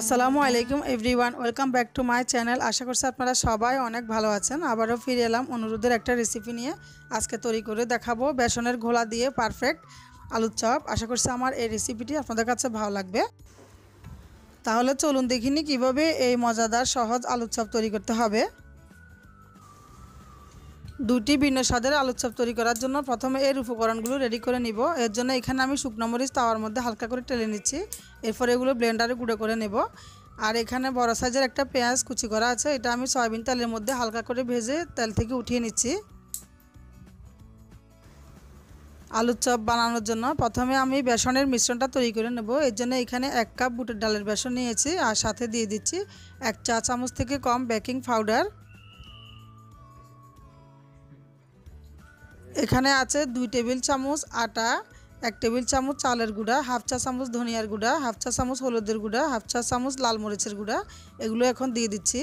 আসসালামু আলাইকুম everyone, welcome back to my channel. আশা করছি আপনারা সবাই অনেক ভালো আছেন। আবারও ফিরে এলাম অনুরোধের একটা রেসিপি নিয়ে। আজকে তৈরি করে দেখাবো বেসনের ঘোলা দিয়ে পারফেক্ট আলুর চপ। আশা করছি আমার এই রেসিপিটি আপনাদের কাছে ভালো লাগবে। তাহলে চলুন দেখিনি কিভাবে এই মজাদার সহজ আলুর চপ তৈরি করতে হবে। দুটি ভিন্ন স্বাদের আলুর চপ তৈরি করার জন্য প্রথমে এর উপকরণগুলো রেডি করে নিব। এর জন্য এখানে আমি শুকনো মরিচ তাওয়ার মধ্যে হালকা করে টেলে নিচ্ছি। এরপর এগুলো ব্লেন্ডারে গুঁড়ো করে নেব। আর এখানে বড় সাইজের একটা পেঁয়াজ কুচি করা আছে, এটা আমি সয়াবিন তেলের মধ্যে হালকা করে ভেজে তেল থেকে উঠিয়ে নিচ্ছি। আলুর চপ বানানোর জন্য প্রথমে আমি বেসনের মিশ্রণটা তৈরি করে নেব। এর জন্য এখানে 1 কাপ বুটের ডালের বেসন নিয়েছি আর সাথে দিয়ে দিচ্ছি 1 চা চামচ থেকে কম বেকিং পাউডার। এখানে আছে 2 টেবিল চামচ আটা, 1 টেবিল চামচ চালের গুঁড়া, হাফ চা চামচ ধনিয়ার গুঁড়া, হাফ চা চামচ হলুদের গুঁড়া, হাফ চা চামচ লাল মরিচের গুঁড়া। এগুলো এখন দিয়ে দিচ্ছি।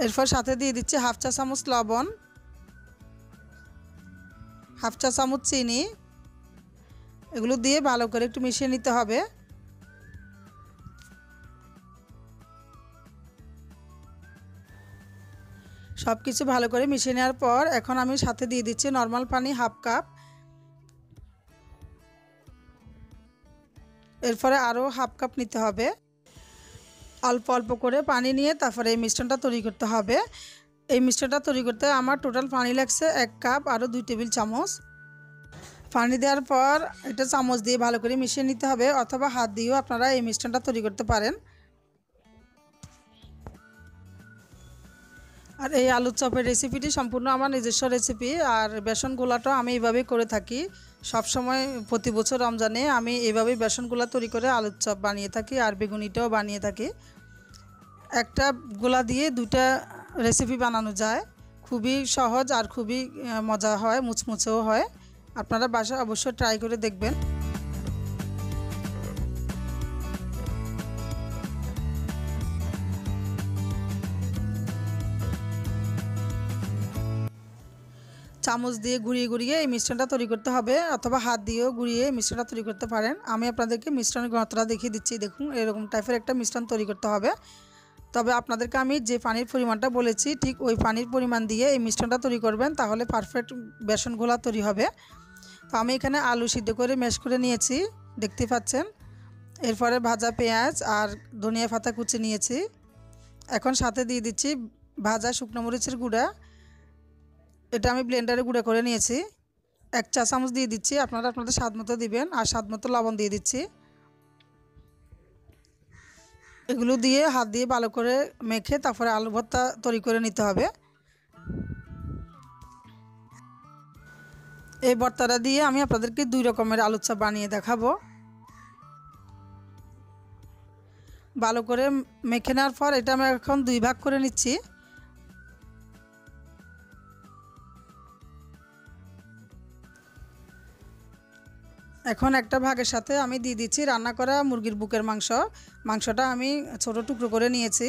এরপর সাথে দিয়ে দিচ্ছি হাফ চা চামচ লবণ, হাফ চা চামচ চিনি। এগুলো দিয়ে ভালো করে একটু মিশিয়ে নিতে হবে। সব কিছু ভালো করে মিশিয়ে নেওয়ার পর এখন আমি সাথে দিয়ে দিচ্ছি নর্মাল পানি হাফ কাপ। এরপরে আরও হাফ কাপ নিতে হবে। অল্প অল্প করে পানি নিয়ে তারপরে এই মিশ্রণটা তৈরি করতে হবে। এই মিশ্রণটা তৈরি করতে আমার টোটাল পানি লাগছে 1 কাপ আরও 2 টেবিল চামচ। পানি দেওয়ার পর এটা চামচ দিয়ে ভালো করে মিশিয়ে নিতে হবে, অথবা হাত দিয়েও আপনারা এই মিশ্রণটা তৈরি করতে পারেন। আর এই আলুর চপের রেসিপিটি সম্পূর্ণ আমার নিজস্ব রেসিপি। আর বেসন গোলাটাও আমি এইভাবেই করে থাকি সব সময়। প্রতি বছর রমজানে আমি এইভাবেই বেসন গোলা তৈরি করে আলুর চপ বানিয়ে থাকি আর বেগুনিটাও বানিয়ে থাকি। একটা গোলা দিয়ে দুটা রেসিপি বানানো যায়, খুবই সহজ আর খুবই মজা হয়, মুচমুচেও হয়। আপনারা বাসায় অবশ্যই ট্রাই করে দেখবেন। চামচ দিয়ে ঘুরিয়ে ঘুরিয়ে এই মিশ্রণটা তৈরি করতে হবে, অথবা হাত দিয়েও ঘুরিয়ে মিশ্রণটা তৈরি করতে পারেন। আমি আপনাদেরকে মিশ্রণের ঘনত্বটা দেখিয়ে দিচ্ছি। দেখুন, এরকম টাইপের একটা মিশ্রণ তৈরি করতে হবে। তবে আপনাদেরকে আমি যে পানির পরিমাণটা বলেছি ঠিক ওই পানির পরিমাণ দিয়ে এই মিশ্রণটা তৈরি করবেন, তাহলে পারফেক্ট বেসন ঘোলা তৈরি হবে। তো আমি এখানে আলু সিদ্ধ করে ম্যাশ করে নিয়েছি, দেখতে পাচ্ছেন। এরপরে ভাজা পেঁয়াজ আর ধনিয়া পাতা কুচি নিয়েছি। এখন সাথে দিয়ে দিচ্ছি ভাজা শুকনো মরিচের গুঁড়া, এটা আমি ব্লেন্ডারে গুঁড়ো করে নিয়েছি। 1 চা চামচ দিয়ে দিচ্ছি, আপনারা আপনাদের স্বাদ মতো দিবেন। আর স্বাদ মতো লবণ দিয়ে দিচ্ছি। এগুলো দিয়ে হাত দিয়ে ভালো করে মেখে তারপরে আলু ভর্তা তৈরি করে নিতে হবে। এই ভর্তাটা দিয়ে আমি আপনাদেরকে 2 রকমের আলুর চপ বানিয়ে দেখাবো। ভালো করে মেখে নেওয়ার পর এটা আমি এখন 2 ভাগ করে নিচ্ছি। এখন একটা ভাগের সাথে আমি দিয়ে দিচ্ছি রান্না করা মুরগির বুকের মাংসটা আমি ছোট টুকরো করে নিয়েছি।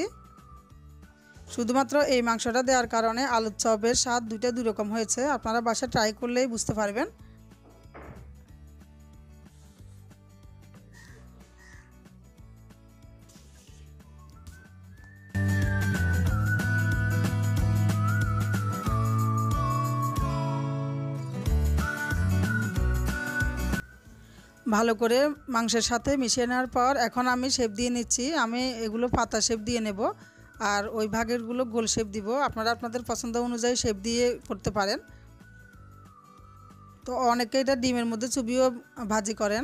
শুধুমাত্র এই মাংসটা দেওয়ার কারণে আলুর চপের স্বাদ 2 রকম হয়েছে। আপনারা বাসায় ট্রাই করলেই বুঝতে পারবেন। ভালো করে মাংসের সাথে মিশিয়ে নেওয়ার পর এখন আমি শেপ দিয়ে নিচ্ছি। আমি এগুলো পাতা শেপ দিয়ে নেব, আর ওই ভাগেরগুলো গোল শেপ দিব। আপনারা আপনাদের পছন্দ অনুযায়ী শেপ দিয়ে করতে পারেন। তো অনেকে এটা ডিমের মধ্যে চুবিয়েও ভাজি করেন,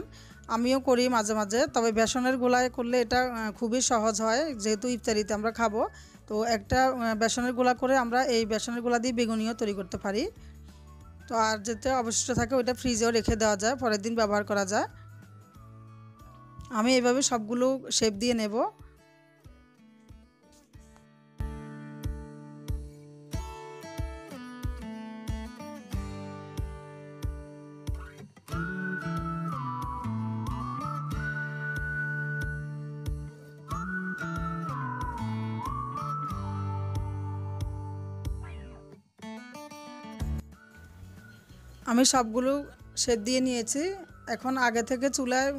আমিও করি মাঝে মাঝে। তবে বেসনের গোলায় করলে এটা খুবই সহজ হয়, যেহেতু ইফতারিতে আমরা খাবো। তো একটা বেসনের গোলা করে আমরা এই বেসনের গোলা দিয়ে বেগুনিও তৈরি করতে পারি। তো আর যেটা অবশিষ্ট থাকে ওইটা ফ্রিজেও রেখে দেওয়া যায়, পরের দিন ব্যবহার করা যায়। আমি এইভাবে সবগুলো শেপ দিয়ে নেব। আমি সবগুলো শেপ দিয়ে নিয়েছি। এখন আগে থেকে চুলায়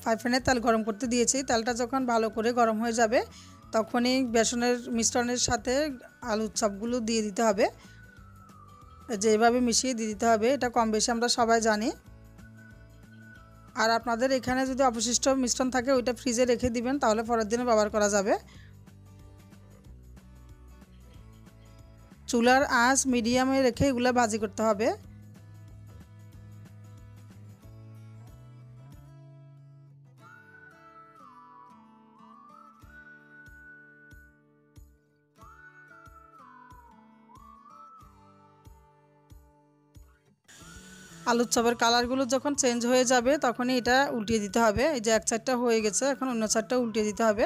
ফ্রাই প্যানে তেল গরম করতে দিয়েছি। তেলটা যখন ভালো করে গরম হয়ে যাবে তখনই বেসনের মিশ্রণের সাথে আলুর চপগুলো দিয়ে দিতে হবে। যেভাবে মিশিয়ে দিয়ে দিতে হবে, এটা কম বেশি আমরা সবাই জানি। আর আপনাদের এখানে যদি অবশিষ্ট মিশ্রণ থাকে ওইটা ফ্রিজে রেখে দিবেন, তাহলে পরের দিনে ব্যবহার করা যাবে। চুলার আঁচ মিডিয়ামে রেখে এগুলো ভাজি করতে হবে। আলুর চপের কালারগুলো যখন চেঞ্জ হয়ে যাবে তখনই এটা উল্টিয়ে দিতে হবে। এই যে এক সাইডটা হয়ে গেছে, এখন অন্য সাইডটা উল্টিয়ে দিতে হবে।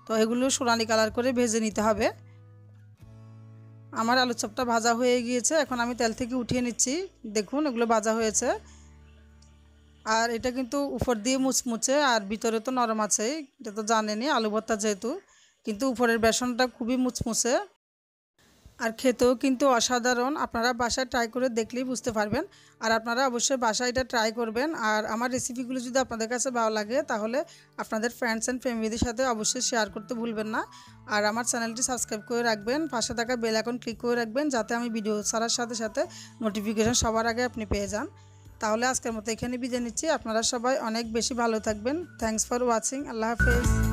তো এগুলো সোনালি কালার করে ভেজে নিতে হবে। আমার আলুর চপটা ভাজা হয়ে গিয়েছে, এখন আমি তেল থেকে উঠিয়ে নিচ্ছি। দেখুন এগুলো ভাজা হয়েছে। আর এটা কিন্তু উপর দিয়ে মুচমুচে আর ভিতরে তো নরম আছে, এটা তো জানেনই আলু ভর্তা যেহেতু, কিন্তু উপরের বেসনটা খুবই মুচমুচে আর খেতেও কিন্তু অসাধারণ। আপনারা বাসায় ট্রাই করে দেখলেই বুঝতে পারবেন। আর আপনারা অবশ্যই বাসায় এটা ট্রাই করবেন। আর আমার রেসিপিগুলো যদি আপনাদের কাছে ভালো লাগে তাহলে আপনাদের ফ্রেন্ডস অ্যান্ড ফ্যামিলিদের সাথে অবশ্যই শেয়ার করতে ভুলবেন না। আর আমার চ্যানেলটি সাবস্ক্রাইব করে রাখবেন, পাশে থাকা বেল আইকন ক্লিক করে রাখবেন, যাতে আমি ভিডিও ছাড়ার সাথে সাথে নোটিফিকেশন সবার আগে আপনি পেয়ে যান। তাহলে আজকের মতো এখানে বিদায় নিচ্ছি। আপনারা সবাই অনেক বেশি ভালো থাকবেন। Thanks for watching. আল্লাহ হাফেজ।